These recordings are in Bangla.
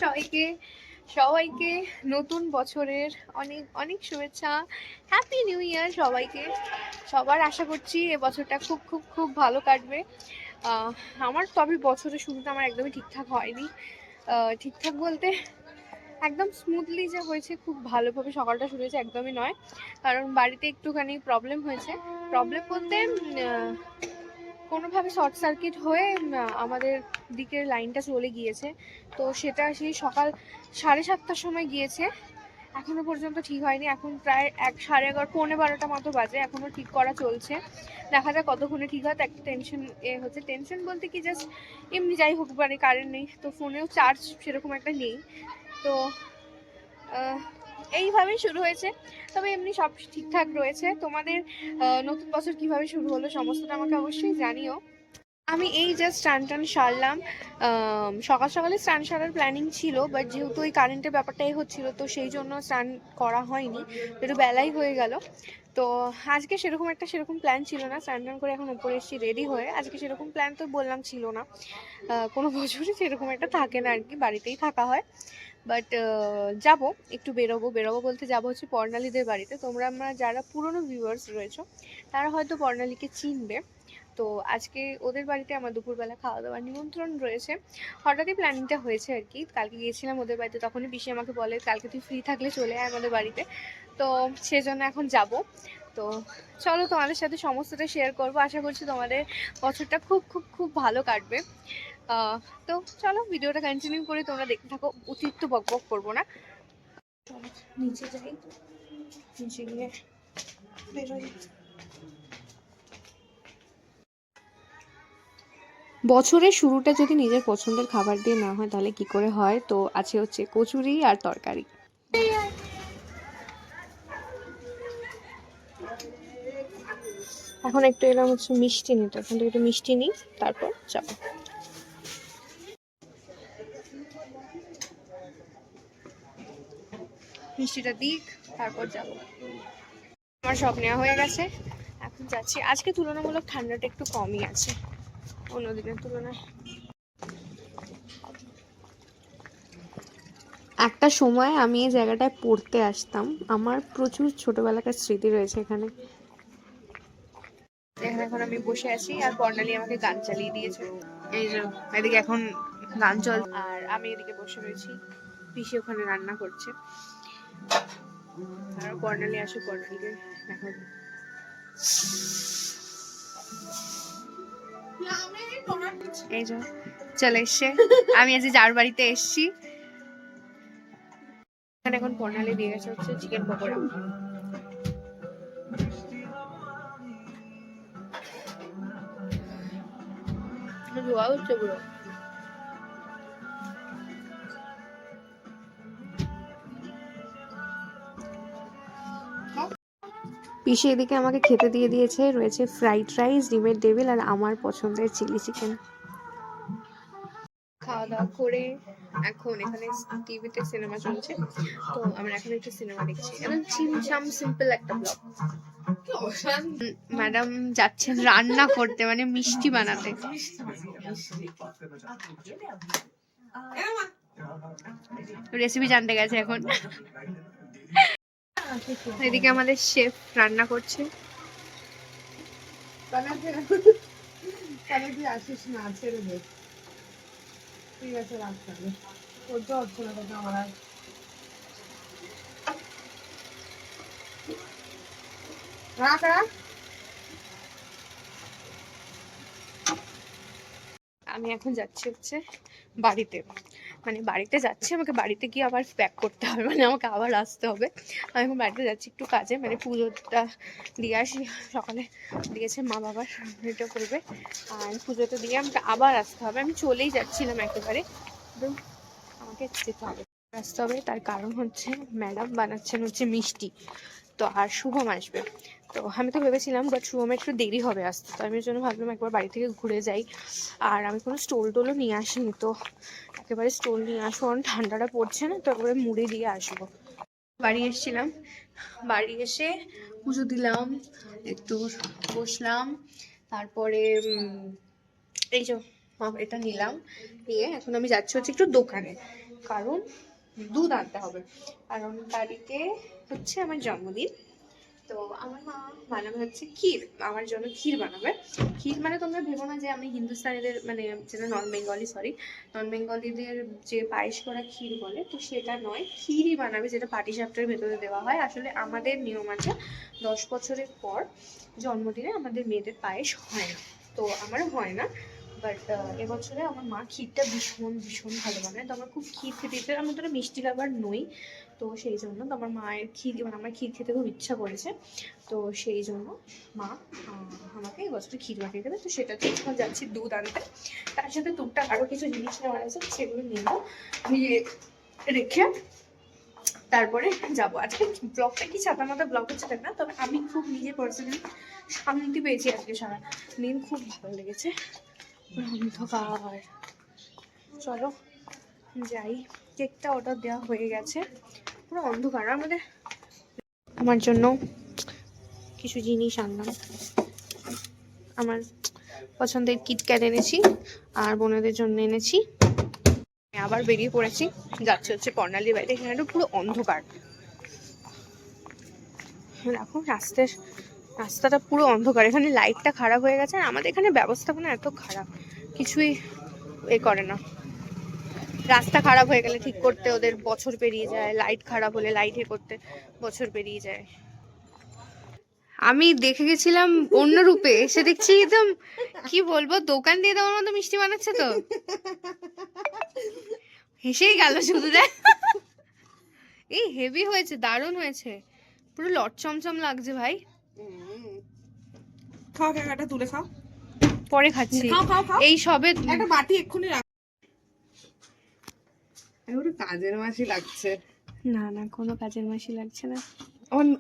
সবাইকে সবাইকে নতুন বছরের অনেক অনেক শুভেচ্ছা। হ্যাপি নিউ ইয়ার সবাইকে। সবার আশা করছি এ বছরটা খুব খুব খুব ভালো কাটবে। আমার তবে বছরের শুরুটা আমার একদমই ঠিকঠাক হয়নি। ঠিকঠাক বলতে একদম স্মুথলি যে হয়েছে খুব ভালোভাবে সকালটা শুরু হয়েছে একদমই নয়, কারণ বাড়িতে একটুখানি প্রবলেম হয়েছে। প্রবলেম বলতে কোনোভাবে শর্ট সার্কিট হয়ে আমাদের দিকের লাইনটা চলে গিয়েছে। তো সেটা সেই সকাল 7:30টার সময় গিয়েছে, এখনো পর্যন্ত ঠিক হয়নি। এখন প্রায় 11:30 পৌনে 12টা মতো বাজে, এখনো ঠিক করা চলছে। দেখা যাক কতক্ষণে ঠিক হয়। একটা টেনশন হচ্ছে। টেনশন বলতে কি, জাস্ট এমনি যাই হোক, মানে কারেন্ট নেই তো, ফোনেও চার্জ সেরকম একটা নেই। তো এইভাবেই শুরু হয়েছে। তবে এমনি সব ঠিকঠাক রয়েছে। তোমাদের নতুন বছর কিভাবে শুরু হলো সমস্তটা আমাকে অবশ্যই জানিও। আমি এই জাস্ট স্নান টান সারলাম। সকাল সকালে স্নান সারার প্ল্যানিং ছিল, বাট যেহেতু ওই কারেন্টের ব্যাপারটাই হচ্ছিল, তো সেই জন্য স্নান করা হয়নি, একটু বেলাই হয়ে গেল। তো আজকে সেরকম প্ল্যান ছিল না। স্নান টান করে এখন উপরে এসেছি রেডি হয়ে। আজকে সেরকম প্ল্যান তো বললাম ছিল না। কোনো বছরই সেরকম একটা থাকে না আর কি, বাড়িতেই থাকা হয়। বাট যাব, একটু বেরোবো বলতে যাবো হচ্ছে পর্ণালীদের বাড়িতে। তোমরা আমরা যারা পুরনো ভিউয়ার্স রয়েছো তারা হয়তো পর্ণালীকে চিনবে। তো আজকে ওদের বাড়িতে আমার দুপুরবেলা খাওয়া দাওয়ার নিমন্ত্রণ রয়েছে। হঠাৎই প্ল্যানিংটা হয়েছে আর কি। কালকে গিয়েছিলাম ওদের বাড়িতে, তখনই পিসি আমাকে বলে কালকে তুই ফ্রি থাকলে চলে আয় আমাদের বাড়িতে। তো সেজন্য এখন যাব। তো চলো তোমাদের সাথে সমস্তটা শেয়ার করবো। আশা করছি তোমাদের বছরটা খুব খুব খুব ভালো কাটবে। তো চলো ভিডিওটা কন্টিনিউ করে তোমরা দেখতে থাকো। অতিরিক্ত বকবক করবো না, নিচে যাই, নিচে গিয়ে বেরোই। বছরের শুরুটা যদি নিজের পছন্দের খাবার দিয়ে না হয় তাহলে কি করে হয়। তো আছে হচ্ছে কচুরি আর তরকারি। এখন একটু এলাম হচ্ছে মিষ্টি নিতে, এখন থেকে একটু মিষ্টি নিই, তারপর যাবো। মিষ্টিটা দিক, তারপর যাব। আমার সব নেওয়া হয়ে গেছে, এখন যাচ্ছি। আজকে তুলনামূলক ঠান্ডাটা একটু কমই আছে অন্য দিনের তুলনায়। একটা সময় আমি এই জায়গাটায় পড়তে আসতাম। আমার প্রচুর ছোটবেলাকার স্মৃতি রয়েছে এখানে। এখানে এখন আমি বসে আছি আর বর্ণালী আমাকে গান চালিয়ে দিয়েছে। এই যে এদিকে এখন গান চল, আর আমি এদিকে বসে রয়েছি। পিসি ওখানে রান্না করছে, আর বর্ণালী আসে, বর্ণালীকে দেখো। এই যে চলে এসছে। আমি আজ যার বাড়িতে এসছি, এখানে এখন বর্ণালী দিয়ে গেছে হচ্ছে চিকেন পকোড়া। ধোয়া হচ্ছে পুরো। পিসি এদিকে আমাকে খেতে দিয়ে দিয়েছে। রয়েছে ফ্রাইড রাইস, ডিমের টেবিল আর আমার পছন্দের চিলি চিকেন। খাওয়া দাওয়া করে এখন এখানে টিভিতে সিনেমা চলছে, তো আমরা এখন একটু সিনেমা দেখছি। একদম ছিমছাম সিম্পল একটা ব্লগ। ম্যাডাম যাচ্ছেন রান্না করতে, মানে মিষ্টি বানাতে। রেসিপি জানতে গেছে এখন। এদিকে আমাদের শেফ রান্না করছে। আসিস না, ছেড়ে দে, ঠিক আছে রাখতে হবে, সহ্য হচ্ছে না তোকে আমার আর। রাখ রাখ। আমি এখন যাচ্ছি হচ্ছে বাড়িতে, মানে বাড়িতে যাচ্ছি। আমাকে বাড়িতে গিয়ে আবার প্যাক করতে হবে, মানে আমাকে আবার আসতে হবে। আমি এখন বাড়িতে যাচ্ছি একটু কাজে, মানে পুজোটা দিয়ে আসি। সকালে দিয়েছে মা বাবার, এটা করবে, আর পুজোটা দিয়ে আমাকে আবার আসতে হবে। আমি চলেই যাচ্ছিলাম একেবারে, আমাকে যেতে হবে, আসতে হবে। তার কারণ হচ্ছে ম্যাডাম বানাচ্ছেন হচ্ছে মিষ্টি, তো আর শুভম আসবে। তো আমি তো ভেবেছিলাম বাট শুভমের একটু দেরি হবে আসতে, তো আমি ওই জন্য ভাবলাম একবার বাড়ি থেকে ঘুরে যাই। আর আমি কোনো স্টোল টোলও নিয়ে আসিনি, তো একেবারে স্টোল নিয়ে আসবো, কারণ ঠান্ডাটা পড়ছে না, তো একেবারে মুড়ি দিয়ে আসবো। বাড়ি এসেছিলাম, বাড়ি এসে পুজো দিলাম, একটু বসলাম, তারপরে এই যে এটা নিলাম, নিয়ে এখন আমি যাচ্ছি হচ্ছে একটু দোকানে। কারণ দুধ আনতে হবে, কারণ তারিখে হচ্ছে আমার জন্মদিন। তো আমার মা বানাবে হচ্ছে ক্ষীর, আমার জন্য ক্ষীর বানাবে। ক্ষীর মানে তোমরা ভেবো না যে আমি হিন্দুস্তানিদের মানে যেটা নন বেঙ্গলিদের যে পায়েস করা ক্ষীর বলে, তো সেটা নয়, ক্ষীরই বানাবে যেটা পাটিসাপটার ভেতরে দেওয়া হয়। আসলে আমাদের নিয়ম আছে 10 বছরের পর জন্মদিনে আমাদের মেয়েদের পায়েস হয় না, তো আমারও হয় না। বাট এবছরে আমার মা ক্ষীরটা ভীষণ ভীষণ ভালো বানায়, তো আমার খুব ক্ষীর খেতে ইচ্ছে, আমি তোরা মিষ্টি লাভার নই, তো সেই জন্য তো আমার মায়ের ক্ষীর মানে আমার ক্ষীর খেতে খুব ইচ্ছা করেছে, তো সেই জন্য মা আমাকে এবছর ক্ষীর বানিয়ে দেবে। তো সেটাতে এখন যাচ্ছি দুধ আনতে, তার সাথে টুকটাক আরও কিছু জিনিস নেওয়ার আছে, সেগুলো নেব, নিয়ে রেখে তারপরে যাবো। আজকে ব্লগটা কি ছাতা মাথা ব্লগ হচ্ছে না, তবে আমি খুব নিজে পার্সোনালি শান্তি পেয়েছি আজকে সারা দিন, খুব ভালো লেগেছে। অন্ধকার, চলো যাই। কেকটা অর্ডার দেওয়া হয়ে গেছে, পুরো অন্ধকার। আমাদের আমার জন্য কিছু জিনিস আনলাম, আমার পছন্দের কিটক্যাট এনেছি, আর বোনেদের জন্য এনেছি। আবার বেরিয়ে পড়েছি, যাচ্ছে হচ্ছে কর্ণালীর বাড়িতে। এখানে পুরো অন্ধকার, দেখো রাস্তাটা পুরো অন্ধকার, এখানে লাইটটা খারাপ হয়ে গেছে। আর আমাদের এখানে ব্যবস্থাপনা এত খারাপ, কিছুই এ করে না। রাস্তা খারাপ হয়ে গেলে ঠিক করতে ওদের বছর পেরিয়ে যায়, লাইট খারাপ হলে লাইট এ করতে বছর পেরিয়ে যায়। আমি দেখে গেছিলাম অন্য রূপে, এসে দেখছি একদম কি বলবো, দোকান দিয়ে দেওয়ার মতো মিষ্টি বানাচ্ছে। তো হেসেই গেল শুধু রে। এই হেভি হয়েছে, দারুণ হয়েছে, পুরো লট চমচম লাগছে ভাই। খাও একটা তুলে খাও, পরে খাচ্ছি, খাও খাও খাও, এই সবে একটা বাটি এক্ষুনি রাখ। ওটা কাজের মাসি লাগছে। না না, কোনো কাজের মাসি লাগছে না।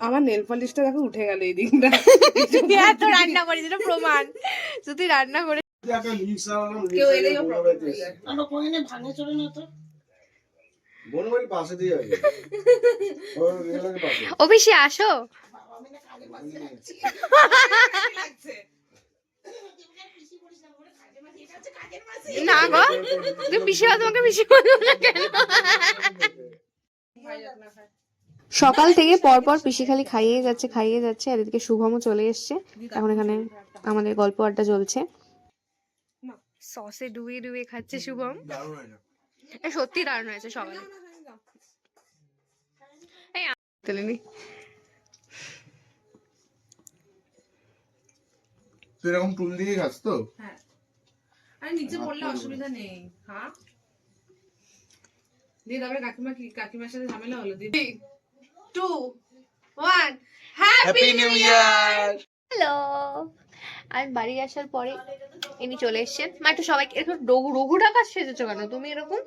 আমার নেল পলিশটা দেখো উঠে গেল এই দিনটা। এত রান্না করি, যেটা প্রমাণ যদি রান্না করে কেউ এলেও প্রবলেম হয়ে যায়। ভাঙে চলে না তো বনবাড়ি পাশে দিয়ে আছে অফিসে আসো। না গো, তুমি পিসি তোমাকে পিসি বলবো না কেন? সকাল থেকে পরপর পিসি খালি খাইয়ে যাচ্ছে, আর এদিকে শুভমও চলে এসছে। এখন এখানে আমাদের গল্প আড্ডা চলছে, সসে ডুবিয়ে ডুবিয়ে খাচ্ছে শুভম। সত্যি দারুণ হয়েছে সকালে। তুই এরকম টুল দিয়ে খাস তো? হ্যাঁ, আরে নিচে পড়লে অসুবিধা নেই। হ্যাঁ, দিয়ে তারপরে কাকিমার সাথে ঝামেলা হলো। 3, 2, 1 হ্যাপি নিউ ইয়ার। হ্যালো, আমি বাড়ি আসার পরে ইনি চলে এসেছেন। মা একটু সবাইকে একটু রঘু ডাকাত সেজেছো কেন তুমি এরকম?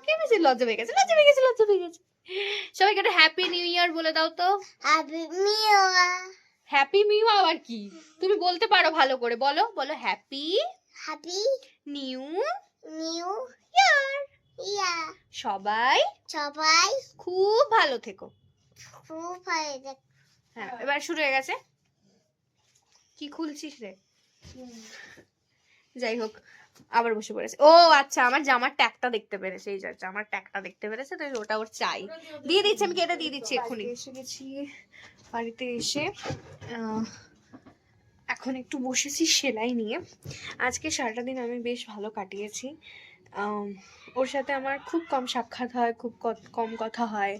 কে বেশি লজ্জা পেয়ে গেছে, লজ্জা পেয়ে গেছে। সবাইকে একটা হ্যাপি নিউ ইয়ার বলে দাও তো। হ্যাপি নিউ আবার কি, তুমি বলতে পারো ভালো করে, বলো বলো হ্যাপি নিউ ইয়ার। সবাই খুব ভালো থেকো। হ্যাঁ, এবার শুরু হয়ে গেছে। কি খুলছিস রে? যাই হোক, আবার বসে পড়েছে। ও আচ্ছা, আমার জামার ট্যাগটা দেখতে পেরেছে, এই জামার ট্যাগটা দেখতে পেরেছে, তো ওটা ওর চাই। দিয়ে দিচ্ছি, আমি কেটে দিয়ে দিচ্ছি এক্ষুনি। এসে গেছি বাড়িতে, এসে এখন একটু বসেছি সেলাই নিয়ে। আজকে সারাটা দিন আমি বেশ ভালো কাটিয়েছি। ওর সাথে আমার খুব কম সাক্ষাৎ হয়, খুব কম কথা হয়,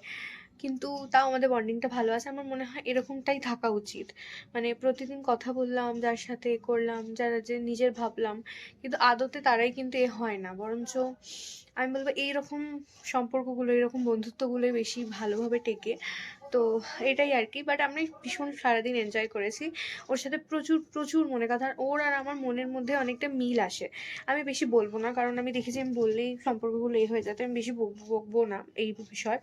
কিন্তু তাও আমাদের বন্ডিংটা ভালো আছে। আমার মনে হয় এরকমটাই থাকা উচিত, মানে প্রতিদিন কথা বললাম, যার সাথে করলাম, যারা যে নিজের ভাবলাম, কিন্তু আদতে তারাই কিন্তু এ হয় না। বরঞ্চ আমি বলবো এইরকম সম্পর্কগুলো, এরকম বন্ধুত্বগুলোই বেশি ভালোভাবে টেকে। তো এটাই আর কি। বাট আমি ভীষণ সারাদিন এনজয় করেছি ওর সাথে, প্রচুর প্রচুর মনে কথা। ওর আর আমার মনের মধ্যে অনেকটা মিল আসে। আমি বেশি বলবো না, কারণ আমি দেখেছি আমি বললেই সম্পর্কগুলো হয়ে যাতে, আমি বেশি বকবো না এই বিষয়।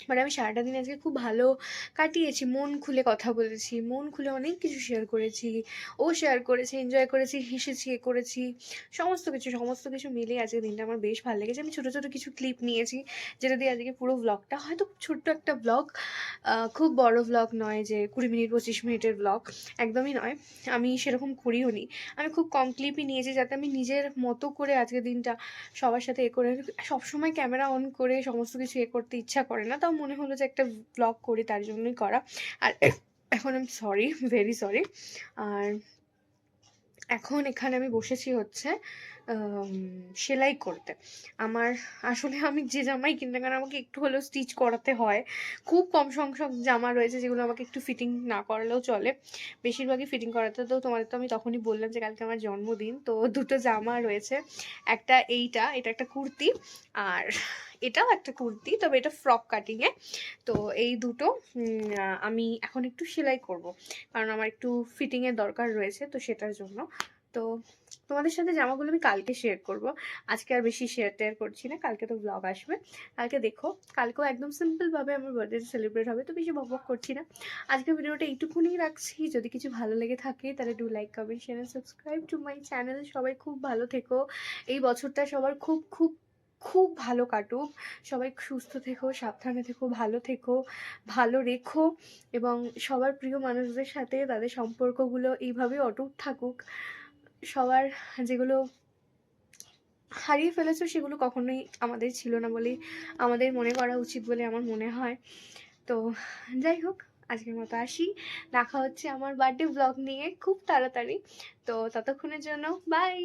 মানে আমি সারাটা দিন আজকে খুব ভালো কাটিয়েছি, মন খুলে কথা বলেছি, মন খুলে অনেক কিছু শেয়ার করেছি, ও শেয়ার করেছে, এনজয় করেছি, হেসেছি, এ করেছি, সমস্ত কিছু মিলিয়ে আজকে দিনটা আমার বেশ ভালো লেগেছে। আমি ছোটো ছোটো কিছু ক্লিপ নিয়েছি যেটা দিয়ে আজকে পুরো ব্লগটা, হয়তো ছোট্ট একটা ব্লগ, খুব বড় ব্লগ নয় যে 20 মিনিট 25 মিনিটের ব্লগ, একদমই নয়, আমি সেরকম করিও নি। আমি খুব কম ক্লিপই নিয়েছি যাতে আমি নিজের মতো করে আজকের দিনটা সবার সাথে এ করে, সবসময় ক্যামেরা অন করে সমস্ত কিছু এ করতে ইচ্ছা করে না, তাও মনে হলো যে একটা ব্লগ করি, তার জন্যই করা। আর এখন আমি সরি, ভেরি সরি। আর এখন এখানে আমি বসেছি হচ্ছে সেলাই করতে। আমার আসলে আমি যে জামাই কিনি না কেন আমাকে একটু হলেও স্টিচ করাতে হয়। খুব কম সংখ্যক জামা রয়েছে যেগুলো আমাকে একটু ফিটিং না করালেও চলে, বেশিরভাগই ফিটিং করাতে। তো তোমাদের তো আমি তখনই বললাম যে কালকে আমার জন্মদিন, তো দুটো জামা রয়েছে, একটা এটা একটা কুর্তি, আর এটাও একটা কুর্তি, তবে এটা ফ্রক কাটিংয়ে। তো এই দুটো আমি এখন একটু সেলাই করব, কারণ আমার একটু ফিটিংয়ের দরকার রয়েছে, তো সেটার জন্য। তো তোমাদের সাথে জামাগুলো আমি কালকে শেয়ার করব, আজকে আর বেশি শেয়ার টেয়ার করছি না, কালকে তো ব্লগ আসবে, কালকে দেখো। কালকেও একদম সিম্পলভাবে আমার বার্থডে সেলিব্রেট হবে, তো বেশি বকবক করছি না। আজকের ভিডিওটা এইটুকুনি রাখছি। যদি কিছু ভালো লেগে থাকে তাহলে do like, comment, share, subscribe to my channel. সবাই খুব ভালো থেকো, এই বছরটা সবার খুব খুব খুব ভালো কাটুক। সবাই সুস্থ থেকো, সাবধানে থেকো, ভালো থেকো, ভালো রেখো, এবং সবার প্রিয় মানুষদের সাথে তাদের সম্পর্কগুলো এইভাবে অটুট থাকুক। সবার যেগুলো হারিয়ে ফেলেছো সেগুলো কখনোই আমাদের ছিল না বলেই আমাদের মনে করা উচিত বলে আমার মনে হয়। তো যাই হোক, আজকের মতো আসি, দেখা হচ্ছে আমার বার্থডে ব্লগ নিয়ে খুব তাড়াতাড়ি। তো ততক্ষণের জন্য বাই।